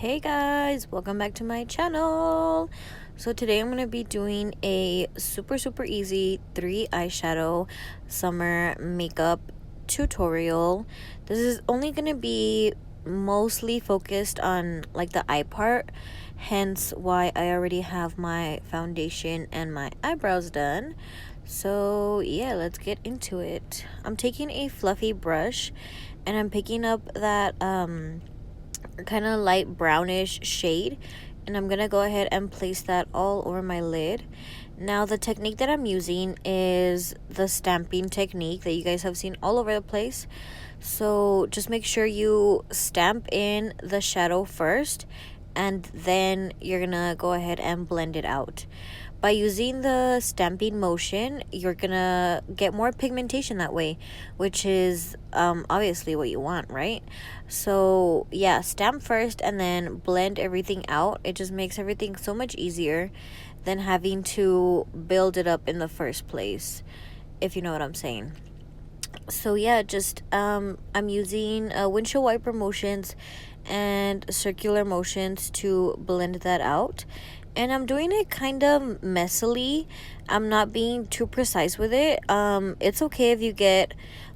Hey guys, welcome back to my channel. So today I'm going to be doing a super easy 3 eyeshadow summer makeup tutorial. This is only going to be mostly focused on like the eye part, hence why I already have my foundation and my eyebrows done. So yeah, let's get into it. I'm taking a fluffy brush and I'm picking up that kind of light brownish shade, and I'm gonna go ahead and place that all over my lid. Now the technique that I'm using is the stamping technique that you guys have seen all over the place. So just make sure you stamp in the shadow first, and then you're gonna go ahead and blend it out. By using the stamping motion, you're gonna get more pigmentation that way, which is obviously what you want, right? So yeah, stamp first and then blend everything out. It just makes everything so much easier than having to build it up in the first place, if you know what I'm saying. So yeah, just I'm using windshield wiper motions and circular motions to blend that out, and I'm doing it kind of messily. I'm not being too precise with it. It's okay if you get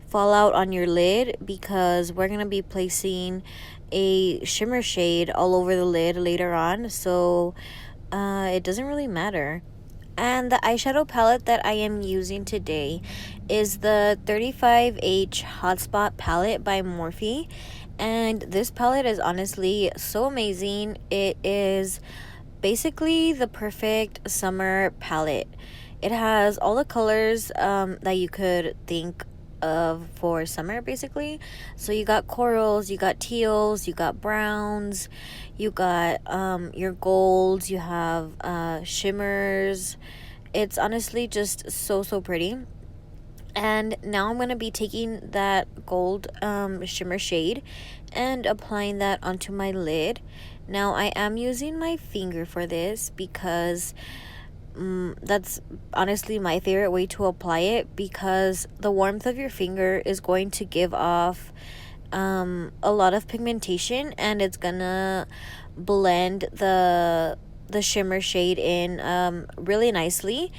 fallout on your lid, because we're gonna be placing a shimmer shade all over the lid later on, so it doesn't really matter. And the eyeshadow palette that I am using today is the 35H Hotspot palette by Morphe. And this palette is honestly so amazing. It is basically the perfect summer palette. It has all the colors that you could think of for summer, basically. So you got corals, you got teals, you got browns, you got your golds, you have shimmers. It's honestly just so pretty. And now I'm going to be taking that gold shimmer shade and applying that onto my lid. Now I am using my finger for this because that's honestly my favorite way to apply it, because the warmth of your finger is going to give off a lot of pigmentation, and it's gonna blend the shimmer shade in really nicely,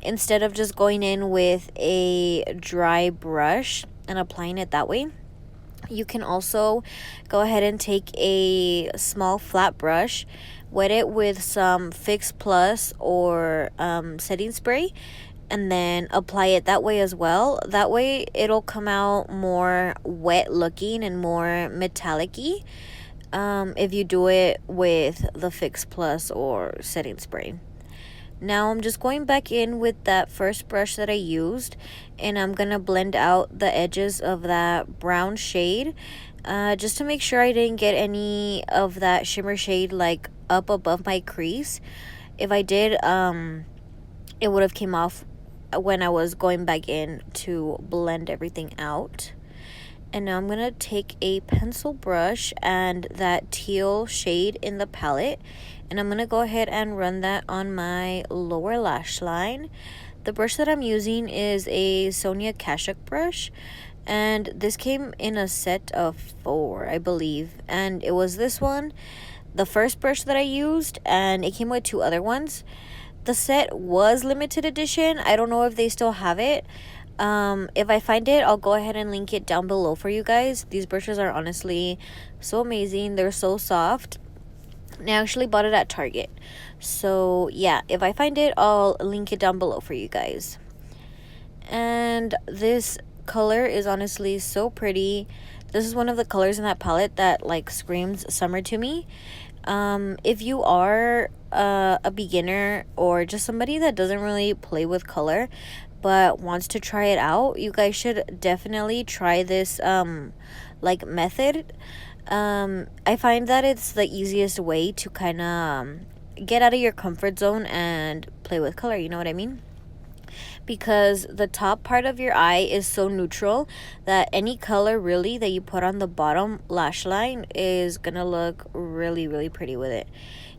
instead of just going in with a dry brush and applying it that way. You can also go ahead and take a small flat brush, wet it with some Fix Plus or setting spray, and then apply it that way as well. That way it'll come out more wet looking and more metallic-y if you do it with the Fix Plus or setting spray. Now I'm just going back in with that first brush that I used, and I'm gonna blend out the edges of that brown shade, just to make sure I didn't get any of that shimmer shade like up above my crease. If I did, it would have came off when I was going back in to blend everything out. And now I'm gonna take a pencil brush and that teal shade in the palette, and I'm gonna go ahead and run that on my lower lash line. The brush that I'm using is a Sonia Kashuk brush, and this came in a set of 4, I believe, and it was this one, the first brush that I used, and it came with 2 other ones. The set was limited edition. I don't know if they still have it. If I find it, I'll go ahead and link it down below for you guys. These brushes are honestly so amazing. They're so soft. And I actually bought it at Target. So yeah, if I find it, I'll link it down below for you guys. And this color is honestly so pretty. This is one of the colors in that palette that like screams summer to me. If you are a beginner or just somebody that doesn't really play with color but wants to try it out, you guys should definitely try this like method. I find that it's the easiest way to kind of get out of your comfort zone and play with color, you know what I mean? Because the top part of your eye is so neutral that any color really that you put on the bottom lash line is gonna look really pretty with it.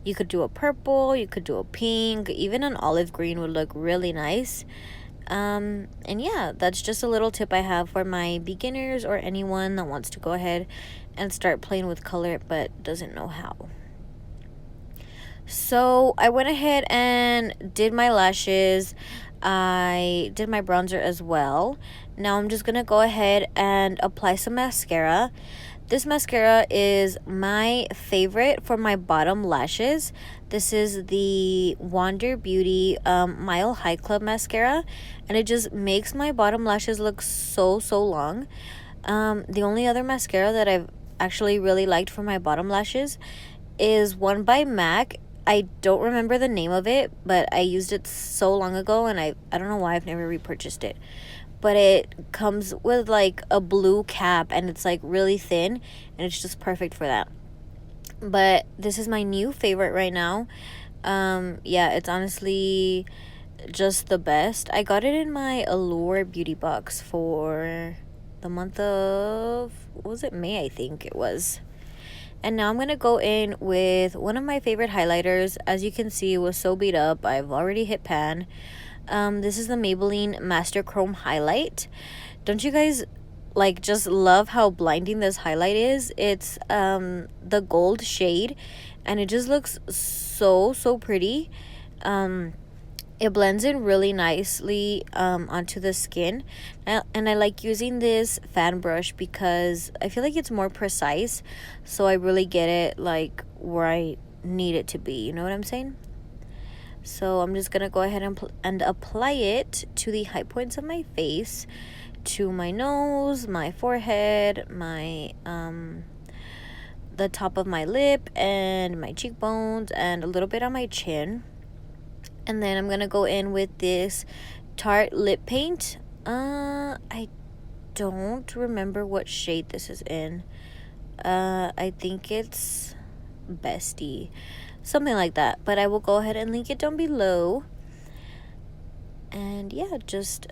You could do a purple, you could do a pink, even an olive green would look really nice. And yeah, that's just a little tip I have for my beginners or anyone that wants to go ahead and start playing with color but doesn't know how. So I went ahead and did my lashes. I did my bronzer as well. Now I'm just gonna go ahead and apply some mascara. This mascara is my favorite for my bottom lashes. This is the Wander Beauty Mile High Club mascara, and it just makes my bottom lashes look so long. The only other mascara that I've actually really liked for my bottom lashes is one by MAC. I don't remember the name of it, but I used it so long ago, and I don't know why I've never repurchased it. But it comes with like a blue cap, and it's like really thin, and it's just perfect for that. But this is my new favorite right now. Yeah, it's honestly just the best. I got it in my Allure beauty box for the month of, what was it, May, I think it was. And now I'm going to go in with one of my favorite highlighters. As you can see, it was so beat up. I've already hit pan. This is the Maybelline Master Chrome Highlight. Don't you guys like just love how blinding this highlight is? It's the gold shade, and it just looks so pretty. It blends in really nicely onto the skin, and I like using this fan brush because I feel like it's more precise, so I really get it like where I need it to be, you know what I'm saying? So I'm just gonna go ahead and apply it to the high points of my face, to my nose, my forehead, my the top of my lip, and my cheekbones, and a little bit on my chin. And then I'm gonna go in with this Tarte lip paint. I don't remember what shade this is in. I think it's Bestie, something like that. But I will go ahead and link it down below. And yeah, just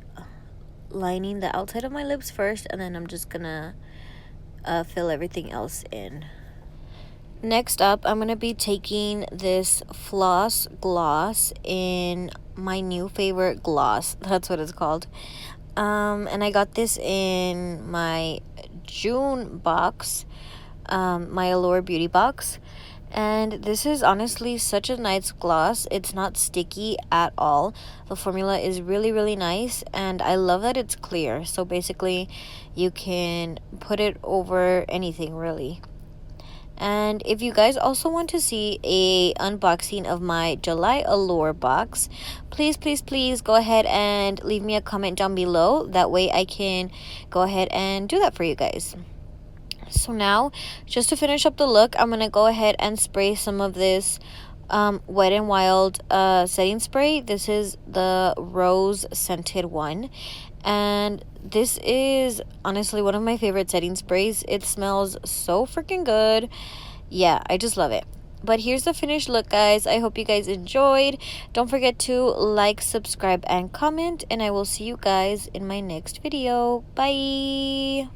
lining the outside of my lips first, and then I'm just gonna fill everything else in. Next up, I'm going to be taking this Floss Gloss in my new favorite gloss. That's what it's called. And I got this in my June box, my Allure Beauty box. And this is honestly such a nice gloss. It's not sticky at all. The formula is really nice, and I love that it's clear. So basically, you can put it over anything, really. And if you guys also want to see a unboxing of my July Allure box, please go ahead and leave me a comment down below. That way I can go ahead and do that for you guys. So now, just to finish up the look, I'm going to go ahead and spray some of this Wet n Wild setting spray. This is the rose scented one, and this is honestly one of my favorite setting sprays. It smells so freaking good. Yeah, I just love it. But here's the finished look, guys. I hope you guys enjoyed. Don't forget to like, subscribe, and comment, and I will see you guys in my next video. Bye.